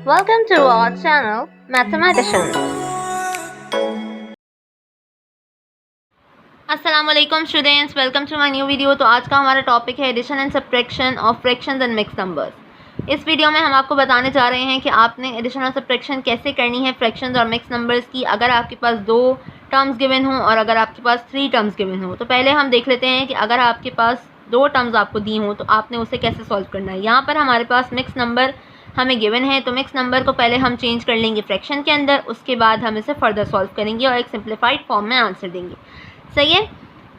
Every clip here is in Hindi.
Welcome to our channel Mathematician. अस्सलाम वालेकुम students, welcome to my new video. तो आज का हमारा टॉपिक है addition and subtraction of fractions and mixed numbers. इस वीडियो में हम आपको बताने जा रहे हैं कि आपने एडिशन और सब्ट्रैक्शन कैसे करनी है फ्रैक्शंस और मिक्स्ड नंबर्स की, अगर आपके पास 2 टर्म्स गिवन हों और अगर आपके पास 3 टर्म्स गिवन हों। तो पहले हम देख लेते हैं कि अगर आपके पास 2 टर्म्स आपको दी हों तो आपने उसे कैसे सॉल्व करना है। यहाँ पर हमारे पास मिक्स्ड नंबर हमें गिवन है, तो मिक्स नंबर को पहले हम चेंज कर लेंगे फ्रैक्शन के अंदर, उसके बाद हम इसे फर्दर सॉल्व करेंगे और एक सिंप्लीफाइड फॉर्म में आंसर देंगे। सही है।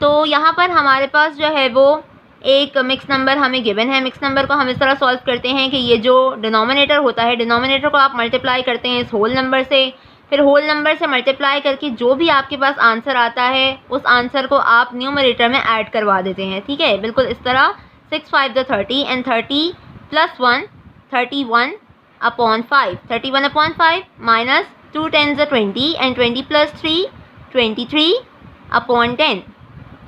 तो यहाँ पर हमारे पास जो है वो एक मिक्स नंबर हमें गिवन है। मिक्स नंबर को हम इस तरह सॉल्व करते हैं कि ये जो डिनोमिनेटर होता है, डिनोमिनेटर को आप मल्टीप्लाई करते हैं इस होल नंबर से, फिर होल नंबर से मल्टीप्लाई करके जो भी आपके पास आंसर आता है उस आंसर को आप न्यूमरेटर में ऐड करवा देते हैं। ठीक है, बिल्कुल इस तरह 6 5 × 30 एंड 30 + 1 31/5, 31/5 माइनस 2 10 × 20 एंड 20 + 3 23/10।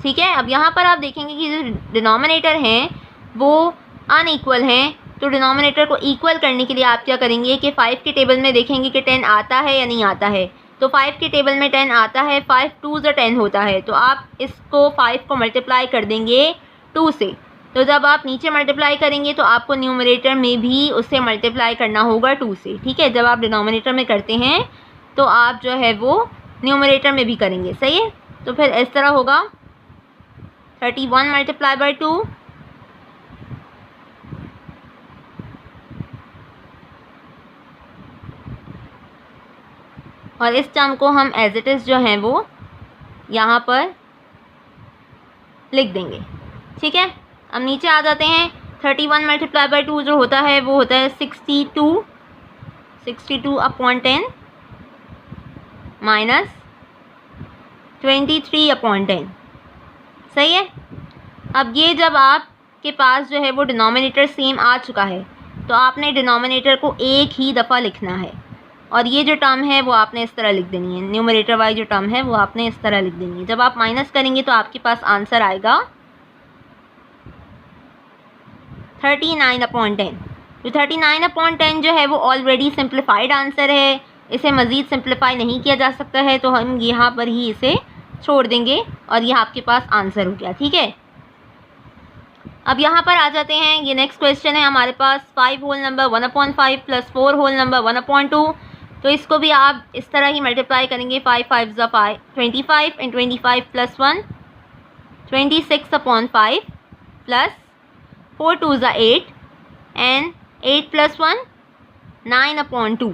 ठीक है। अब यहाँ पर आप देखेंगे कि जो डिनोमिनेटर हैं वो अनइक्वल हैं, तो डिनोमिनेटर को इक्वल करने के लिए आप क्या करेंगे कि 5 के टेबल में देखेंगे कि 10 आता है या नहीं आता है। तो 5 के टेबल में 10 आता है, 5 2 × 10 होता है, तो आप इसको 5 को मल्टीप्लाई कर देंगे 2 से। तो जब आप नीचे मल्टीप्लाई करेंगे तो आपको न्यूमरेटर में भी उससे मल्टीप्लाई करना होगा 2 से। ठीक है, जब आप डिनोमिनेटर में करते हैं तो आप जो है वो न्यूमरेटर में भी करेंगे। सही है। तो फिर इस तरह होगा 31 × 2 और इस टर्म को हम एज इट इज़ जो है वो यहाँ पर लिख देंगे। ठीक है। अब नीचे आ जाते हैं। 31 × 2 जो होता है वो होता है 62/10 माइनस 23/10। सही है। अब ये जब आपके पास जो है वो डिनोमिनेटर सेम आ चुका है तो आपने डिनोमिनेटर को एक ही दफ़ा लिखना है और ये जो टर्म है वो आपने इस तरह लिख देनी है। न्यूमरेटर वाली जो टर्म है वो आपने इस तरह लिख देनी है। जब आप माइनस करेंगे तो आपके पास आंसर आएगा 39/10। तो 39/10 जो है वो ऑलरेडी सिंप्लीफाइड आंसर है, इसे मज़ीद सिंप्लीफाई नहीं किया जा सकता है, तो हम यहाँ पर ही इसे छोड़ देंगे और यह आपके पास आंसर हो गया। ठीक है। अब यहाँ पर आ जाते हैं। ये नेक्स्ट क्वेश्चन है हमारे पास 5 होल नंबर 1/5 + 4 होल नंबर 1/2। तो इसको भी आप इस तरह ही मल्टीप्लाई करेंगे। 5 5 × 5 25 एंड 25 + 1 26/5 प्लस 4 2 × 8 एंड 8 + 1 9/2।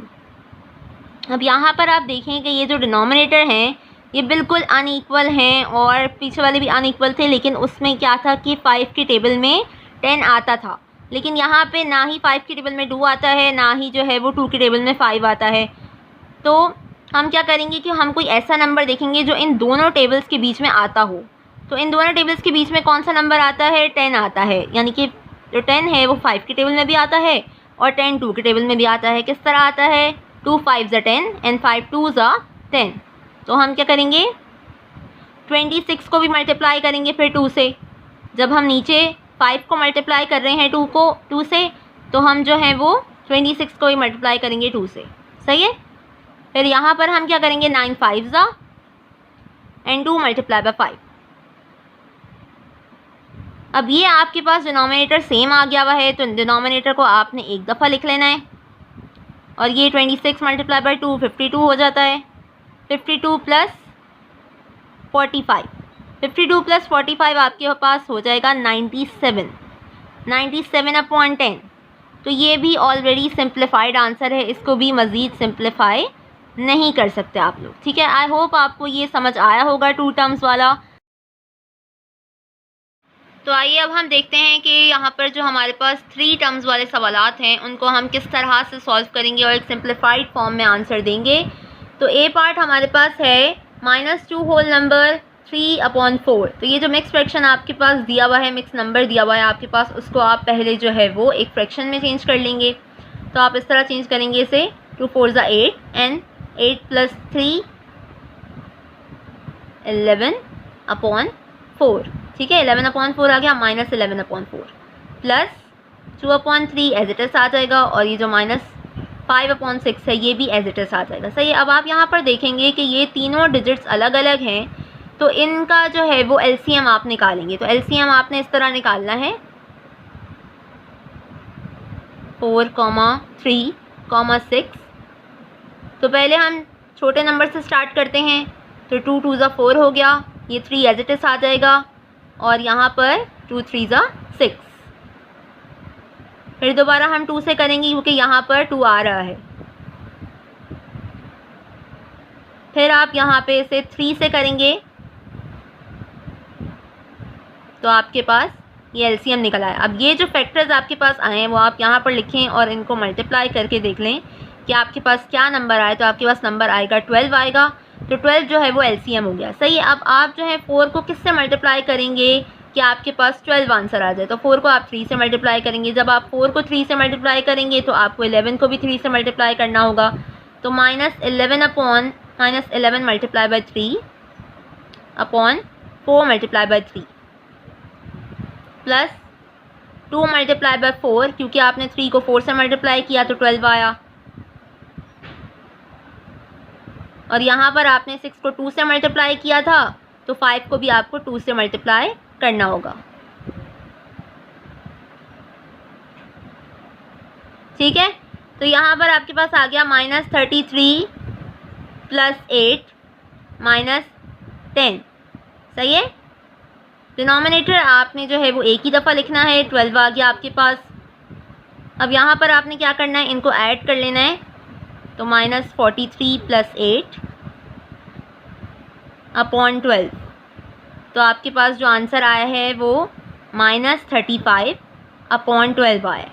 अब यहाँ पर आप देखें कि ये जो डिनोमिनेटर हैं ये बिल्कुल अनइक्वल हैं और पीछे वाले भी अनइक्वल थे, लेकिन उसमें क्या था कि 5 के टेबल में 10 आता था, लेकिन यहाँ पे ना ही 5 के टेबल में 2 आता है, ना ही जो है वो 2 के टेबल में 5 आता है। तो हम क्या करेंगे कि हम कोई ऐसा नंबर देखेंगे जो इन दोनों टेबल्स के बीच में आता हो। तो इन दोनों टेबल्स के बीच में कौन सा नंबर आता है? 10 आता है, यानी कि जो 10 है वो 5 के टेबल में भी आता है और 10 2 के टेबल में भी आता है। किस तरह आता है? 2 5 × 10 एंड 5 2 × 10। तो हम क्या करेंगे 26 को भी मल्टीप्लाई करेंगे फिर 2 से। जब हम नीचे 5 को मल्टीप्लाई कर रहे हैं 2 से, तो हम जो है वो 26 को भी मल्टीप्लाई करेंगे 2 से। सही है। फिर यहाँ पर हम क्या करेंगे 9 5 × एंड 2 × 5। अब ये आपके पास डिनोमिनेटर सेम आ गया हुआ है, तो डिनोमिनेटर को आपने एक दफ़ा लिख लेना है और ये 26 × 2 52 हो जाता है। 52 + 45, 52 + 45 आपके पास हो जाएगा 97/10। तो ये भी ऑलरेडी सिंप्लीफाइड आंसर है, इसको भी मज़ीद सिंप्लीफाई नहीं कर सकते आप लोग। ठीक है। आई होप आपको ये समझ आया होगा 2 टर्म्स वाला। तो आइए अब हम देखते हैं कि यहाँ पर जो हमारे पास 3 टर्म्स वाले सवालात हैं उनको हम किस तरह से सॉल्व करेंगे और एक सिंप्लीफाइड फॉर्म में आंसर देंगे। तो ए पार्ट हमारे पास है -2 होल नंबर 3/4। तो ये जो मिक्स फ्रैक्शन आपके पास दिया हुआ है, मिक्स नंबर दिया हुआ है आपके पास, उसको आप पहले जो है वो एक फ्रैक्शन में चेंज कर लेंगे। तो आप इस तरह चेंज करेंगे इसे 2 4 × 8 एंड 8 + 3 11/4। ठीक है, 11/4 आ गया, -11/4 प्लस 2/3 एज इट इज़ आ जाएगा और ये जो 5/6 है, ये भी एज इट इज़ आ जाएगा। सही है। अब आप यहाँ पर देखेंगे कि ये तीनों डिजिट्स अलग अलग हैं, तो इनका जो है वो एलसीएम आप निकालेंगे। तो एलसीएम आपने इस तरह निकालना है 4,3,6। तो पहले हम छोटे नंबर से स्टार्ट करते हैं। तो 2 2 ज़ा 4 हो गया, ये 3 एज इट इज़ आ जाएगा, और यहाँ पर 2 3 ज़ा 6। फिर दोबारा हम 2 से करेंगे क्योंकि यहाँ पर 2 आ रहा है। फिर आप यहाँ पे इसे 3 से करेंगे तो आपके पास ये एलसीएम निकल आया। अब ये जो फैक्टर्स आपके पास आए हैं वो आप यहाँ पर लिखें और इनको मल्टीप्लाई करके देख लें कि आपके पास क्या नंबर आए। तो आपके पास नंबर आएगा 12 आएगा। तो 12 जो है वो एलसीएम हो गया। सही है। अब आप जो है 4 को किससे मल्टीप्लाई करेंगे कि आपके पास 12 आंसर आ जाए। तो 4 को आप 3 से मल्टीप्लाई करेंगे। जब आप 4 को 3 से मल्टीप्लाई करेंगे तो आपको 11 को भी 3 से मल्टीप्लाई करना होगा। तो -11 multiply by 3 upon 4 multiply by 3 plus 2 multiply by 4, क्योंकि आपने 3 को 4 से मल्टीप्लाई किया तो 12 आया। और यहाँ पर आपने 6 को 2 से मल्टीप्लाई किया था तो 5 को भी आपको 2 से मल्टीप्लाई करना होगा। ठीक है। तो यहाँ पर आपके पास आ गया -33 + 8 -10। सही है। डिनोमिनेटर आपने जो है वो एक ही दफ़ा लिखना है। 12 आ गया आपके पास। अब यहाँ पर आपने क्या करना है, इनको ऐड कर लेना है। तो -43 + 8 अपॉन 12। तो आपके पास जो आंसर आया है वो -35 अपॉन 12 आया।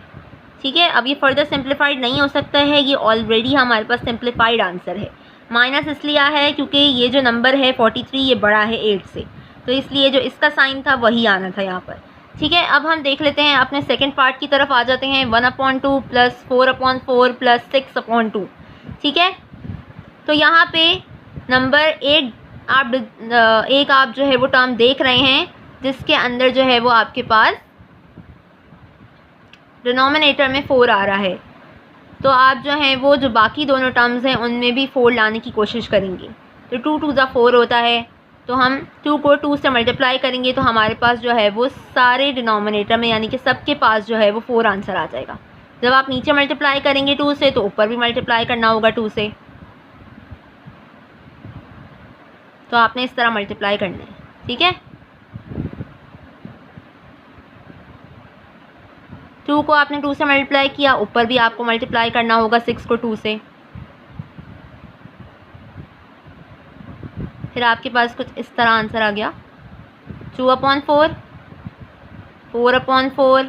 ठीक है। अब ये फर्दर सिंप्लीफाइड नहीं हो सकता है, ये ऑलरेडी हमारे पास सिंप्लीफाइड आंसर है। माइनस इसलिए आया है क्योंकि ये जो नंबर है 43 ये बड़ा है 8 से, तो इसलिए जो इसका साइन था वही आना था यहाँ पर। ठीक है। अब हम देख लेते हैं, अपने सेकंड पार्ट की तरफ आ जाते हैं। 1/2 + 4/4 + 6/2। ठीक है। तो यहाँ पे नंबर एक आप जो है वो टर्म देख रहे हैं जिसके अंदर जो है वो आपके पास डिनोमिनेटर में 4 आ रहा है। तो आप जो हैं वो जो बाकी दोनों टर्म्स हैं उनमें भी 4 लाने की कोशिश करेंगे। तो 2 2 ज़ा 4 होता है, तो हम 2 को 2 से मल्टीप्लाई करेंगे तो हमारे पास जो है वो सारे डिनोमिनेटर में यानी कि सबके पास जो है वो 4 आंसर आ जाएगा। जब आप नीचे मल्टीप्लाई करेंगे 2 से तो ऊपर भी मल्टीप्लाई करना होगा 2 से। तो आपने इस तरह मल्टीप्लाई करना है। ठीक है। 2 को आपने 2 से मल्टीप्लाई किया, ऊपर भी आपको मल्टीप्लाई करना होगा 6 को 2 से। फिर आपके पास कुछ इस तरह आंसर आ गया 2/4 4/4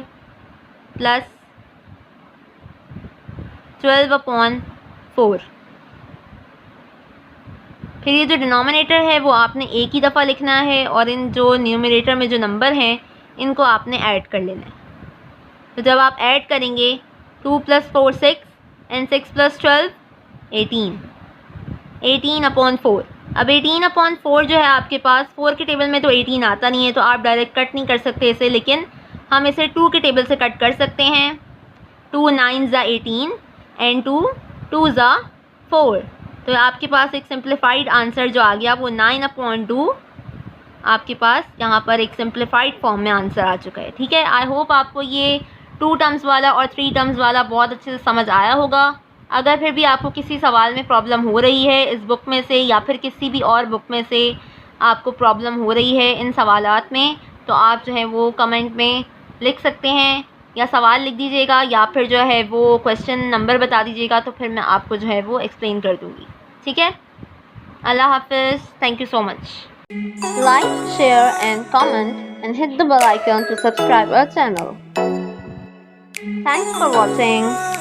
प्लस 12/4। फिर ये जो डिनोमिनेटर है वो आपने एक ही दफ़ा लिखना है और इन जो न्यूमरेटर में जो नंबर हैं इनको आपने ऐड कर लेना है। तो जब आप ऐड करेंगे 2 + 4 6 एंड 6 + 12 18 18/4। अब 18/4 जो है आपके पास 4 के टेबल में तो 18 आता नहीं है, तो आप डायरेक्ट कट नहीं कर सकते इसे, लेकिन हम इसे 2 के टेबल से कट कर सकते हैं। 2 9 ज़ा 18 एंड 2 2 ज़ा 4। तो आपके पास एक सिंप्लीफाइड आंसर जो आ गया वो 9/2 आपके पास यहाँ पर एक सिंप्लीफाइड फॉर्म में आंसर आ चुका है। ठीक है। आई होप आपको ये 2 टर्म्स वाला और 3 टर्म्स वाला बहुत अच्छे से समझ आया होगा। अगर फिर भी आपको किसी सवाल में प्रॉब्लम हो रही है इस बुक में से या फिर किसी भी और बुक में से आपको प्रॉब्लम हो रही है इन सवालात में, तो आप जो है वो कमेंट में लिख सकते हैं, या सवाल लिख दीजिएगा या फिर जो है वो क्वेश्चन नंबर बता दीजिएगा, तो फिर मैं आपको जो है वो एक्सप्लेन कर दूँगी। ठीक है। अल्लाह हाफिज़। Thank you so much. Like, share and comment and hit the bell icon to subscribe our channel. Thanks for watching.